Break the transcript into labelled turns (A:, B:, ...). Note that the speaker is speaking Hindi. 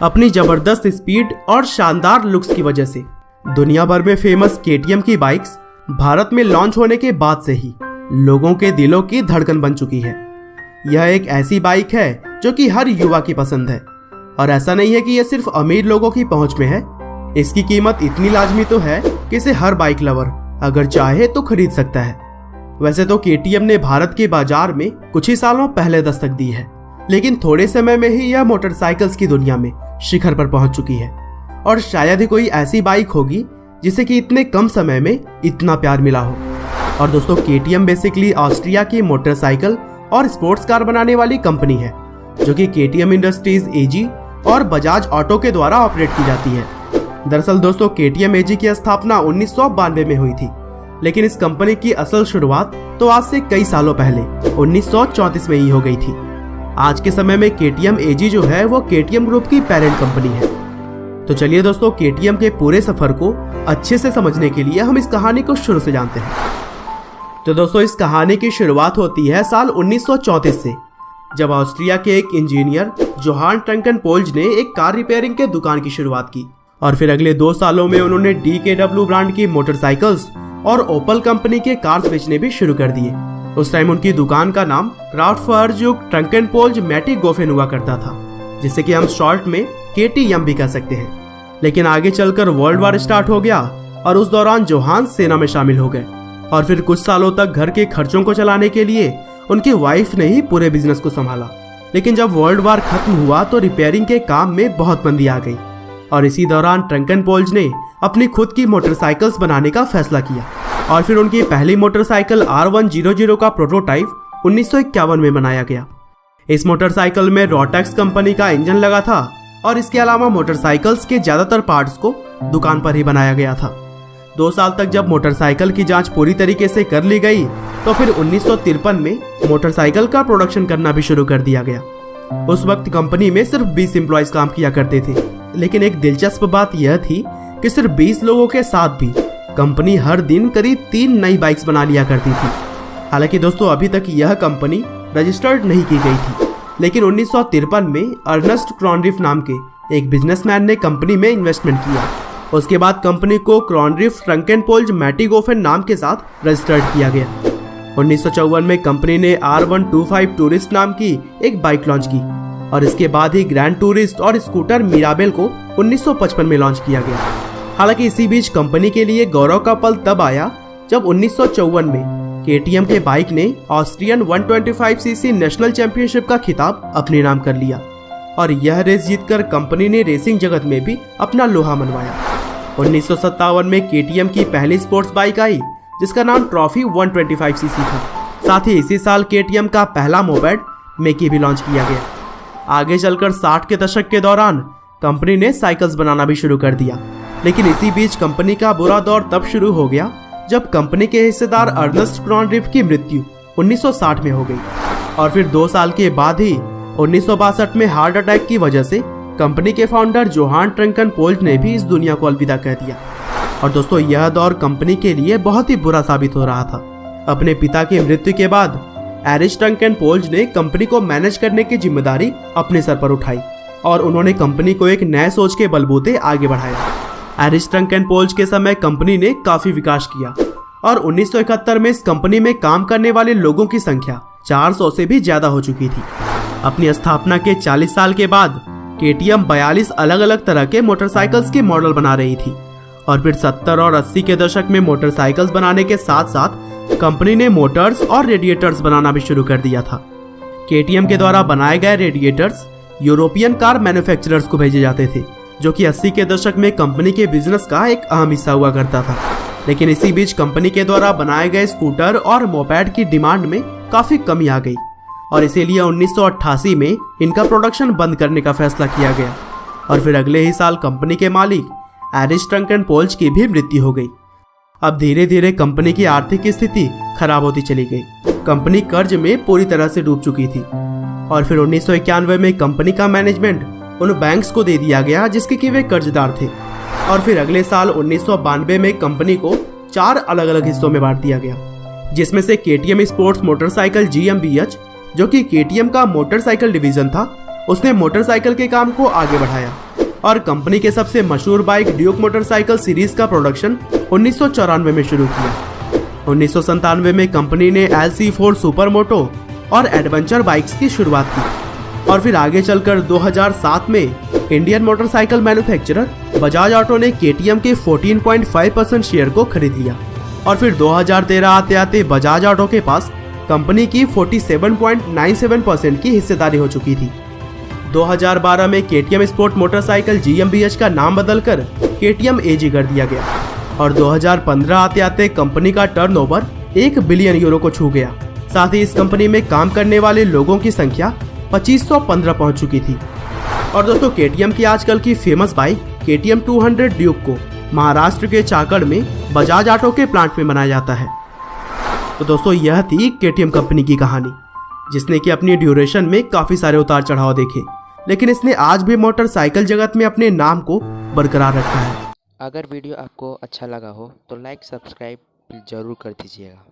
A: अपनी जबरदस्त स्पीड और शानदार लुक्स की वजह से दुनिया भर में फेमस KTM की बाइक्स भारत में लॉन्च होने के बाद से ही लोगों के दिलों की धड़कन बन चुकी है। यह एक ऐसी बाइक है जो कि हर युवा की पसंद है और ऐसा नहीं है कि यह सिर्फ अमीर लोगों की पहुंच में है। इसकी कीमत इतनी लाजमी तो है कि इसे हर बाइक लवर अगर चाहे तो खरीद सकता है। वैसे तो KTM ने भारत के बाजार में कुछ ही सालों पहले दस्तक दी है, लेकिन थोड़े समय में ही यह मोटरसाइकिल्स की दुनिया में शिखर पर पहुंच चुकी है और शायद ही कोई ऐसी बाइक होगी जिसे कि इतने कम समय में इतना प्यार मिला हो। और दोस्तों, KTM बेसिकली ऑस्ट्रिया की मोटरसाइकिल और स्पोर्ट्स कार बनाने वाली कंपनी है जो कि KTM इंडस्ट्रीज AG और बजाज ऑटो के द्वारा ऑपरेट की जाती है। दरअसल दोस्तों, KTM AG की स्थापना 1992 में हुई थी, लेकिन इस कंपनी की असल शुरुआत तो आज से कई सालों पहले 1934 में ही हो गई थी। आज के समय में KTM AG जो है वो KTM ग्रुप की पेरेंट कंपनी है। तो चलिए दोस्तों, KTM के पूरे सफर को अच्छे से समझने के लिए हम इस कहानी को शुरू से जानते हैं। तो दोस्तों, इस कहानी की शुरुआत होती है साल 1934 से, जब ऑस्ट्रिया के एक इंजीनियर जोहान ट्रंकनपोल्ज ने एक कार रिपेयरिंग के दुकान की शुरुआत की और फिर अगले 2 सालों में उन्होंने DKW ब्रांड की मोटरसाइकिल्स और ओपल कंपनी के कार्स बेचने भी शुरू कर दिए। उस टाइम उनकी दुकान का नाम क्राफ्टफर्जुक ट्रंकनपोल्ज मैटिगोफेन हुआ करता था, जिसे कि हम शॉर्ट में KTM भी कह सकते हैं। लेकिन आगे चलकर वर्ल्ड वार स्टार्ट हो गया और उस दौरान जोहान सेना में शामिल हो गए और फिर कुछ सालों तक घर के खर्चों को चलाने के लिए उनकी वाइफ ने ही पूरे बिजनेस को संभाला। लेकिन जब वर्ल्ड वार खत्म हुआ तो रिपेयरिंग के काम में बहुत मंदी आ गई और इसी दौरान ट्रंकनपोल्ज ने अपनी खुद की मोटरसाइकिल्स बनाने का फैसला किया और फिर उनकी पहली मोटरसाइकिल R100 का प्रोटोटाइप 1951 में बनाया गया। इस मोटरसाइकिल में रोटेक्स कंपनी का इंजन लगा था और इसके अलावा मोटरसाइकिल्स के ज्यादातर पार्ट्स को दुकान पर ही बनाया गया था। 2 साल तक जब मोटरसाइकिल की जांच पूरी तरीके से कर ली गई तो फिर 1953 में मोटरसाइकिल का प्रोडक्शन करना भी शुरू कर दिया गया। उस वक्त कंपनी में सिर्फ 20 एम्प्लॉइज काम किया करते थे, लेकिन एक दिलचस्प बात यह थी कि सिर्फ 20 लोगों के साथ भी कंपनी हर दिन करीब 3 नई बाइक्स बना लिया करती थी। हालांकि दोस्तों, अभी तक यह कंपनी रजिस्टर्ड नहीं की गई थी, लेकिन 1953 में अर्नेस्ट क्रॉनरिफ नाम के एक बिजनेसमैन ने कंपनी में इन्वेस्टमेंट किया। उसके बाद कंपनी को क्रॉनरिफ ट्रंकनपोल्ज मैटिगोफेन नाम के साथ रजिस्टर्ड किया गया। 1954 में कंपनी ने R125 टूरिस्ट नाम की एक बाइक लॉन्च की और इसके बाद ही ग्रैंड टूरिस्ट और स्कूटर मिराबेल को 1955 में लॉन्च किया गया। हालांकि इसी बीच कंपनी के लिए गौरव का पल तब आया जब 1954 में KTM के बाइक ने ऑस्ट्रियन 125cc नेशनल चैंपियनशिप का खिताब अपने नाम कर लिया और यह रेस जीतकर कंपनी ने रेसिंग जगत में भी अपना लोहा मनवाया। 1957 में KTM की पहली स्पोर्ट्स बाइक आई जिसका नाम ट्रॉफी 125cc था। साथ ही इसी साल KTM का पहला मोपेड मेकी भी लॉन्च किया गया। आगे चलकर 60 के दशक के दौरान कंपनी ने साइकिल्स बनाना भी शुरू कर दिया, लेकिन इसी बीच कंपनी का बुरा दौर तब शुरू हो गया जब कंपनी के हिस्सेदार अर्नेस्ट क्रॉनरिफ की मृत्यु 1960 में हो गई और फिर 2 साल के बाद ही 1962 में हार्ट अटैक की वजह से कंपनी के फाउंडर जोहान ट्रंकनपोल्ज ने भी इस दुनिया को अलविदा कह दिया। और दोस्तों, यह दौर कंपनी के लिए बहुत ही बुरा साबित हो रहा था। अपने पिता की मृत्यु के बाद एरिस ट्रंकनपोल्ज ने कंपनी को मैनेज करने की जिम्मेदारी अपने सर पर उठाई और उन्होंने कंपनी को एक नए सोच के बलबूते आगे बढ़ाया। एरिस ट्रंकनपोल्ज के समय कंपनी ने काफी विकास किया और 1971 में इस कंपनी में काम करने वाले लोगों की संख्या 400 से भी ज्यादा हो चुकी थी। अपनी स्थापना के 40 साल के बाद KTM 42 अलग अलग तरह के मोटरसाइकिल्स के मॉडल बना रही थी और फिर 70 और 80 के दशक में मोटरसाइकिल्स बनाने के साथ साथ कंपनी ने मोटर्स और रेडिएटर्स बनाना भी शुरू कर दिया था। KTM के द्वारा बनाए गए रेडिएटर्स यूरोपियन कार मैन्युफैक्चरर्स को भेजे जाते थे, जो कि 80 के दशक में कंपनी के बिजनेस का एक अहम हिस्सा हुआ करता था। लेकिन इसी बीच कंपनी के द्वारा बनाए गए स्कूटर और मोपेड की डिमांड में काफी कमी आ गई और इसीलिए 1988 में इनका प्रोडक्शन बंद करने का फैसला किया गया और फिर अगले ही साल कंपनी के मालिक एरिस ट्रंकनपोल्ज की भी मृत्यु हो गई। अब धीरे धीरे कंपनी की आर्थिक स्थिति खराब होती चली गई। कंपनी कर्ज में पूरी तरह से डूब चुकी थी और फिर 1991 में कंपनी का मैनेजमेंट उन बैंक्स को दे दिया गया जिसके कि वे कर्जदार थे और फिर अगले साल 1992 में कंपनी को 4 अलग अलग हिस्सों में बांट दिया गया, जिसमें से KTM स्पोर्ट्स मोटरसाइकिल GmbH जो कि KTM का मोटरसाइकिल डिवीजन था, उसने मोटरसाइकिल के काम को आगे बढ़ाया और कंपनी के सबसे मशहूर बाइक ड्यूक मोटरसाइकिल सीरीज का प्रोडक्शन 1994 में शुरू किया। 1997 में कंपनी ने LC4 सुपर मोटो और एडवेंचर बाइक्स की शुरुआत की और फिर आगे चलकर 2007 में Indian motorcycle manufacturer Bajaj auto ने KTM के 14.5% शेयर को खरीद लिया और फिर 2013 आते आते बजाज ऑटो के पास कंपनी की 47.97% की हिस्सेदारी हो चुकी थी। 2012 में KTM स्पोर्ट मोटरसाइकिल GmbH का नाम बदलकर KTM AG कर दिया गया और 2015 आते आते कंपनी का टर्नओवर 1 बिलियन यूरो को छू गया। साथ ही इस कंपनी में काम करने वाले लोगों की संख्या 2515 पहुंच चुकी थी। और दोस्तों KTM की आजकल की फेमस बाइक KTM 200 ड्यूक को महाराष्ट्र के चाकड़ में बजाज ऑटो के प्लांट में बनाया जाता है। तो दोस्तों यह थी KTM कंपनी की कहानी, जिसने कि अपनी ड्यूरेशन में काफी सारे उतार चढ़ाव देखे, लेकिन इसने आज भी मोटरसाइकिल जगत में अपने नाम को बरकरार रखा है।
B: अगर वीडियो आपको अच्छा लगा हो तो लाइक सब्सक्राइब जरूर कर दीजिएगा।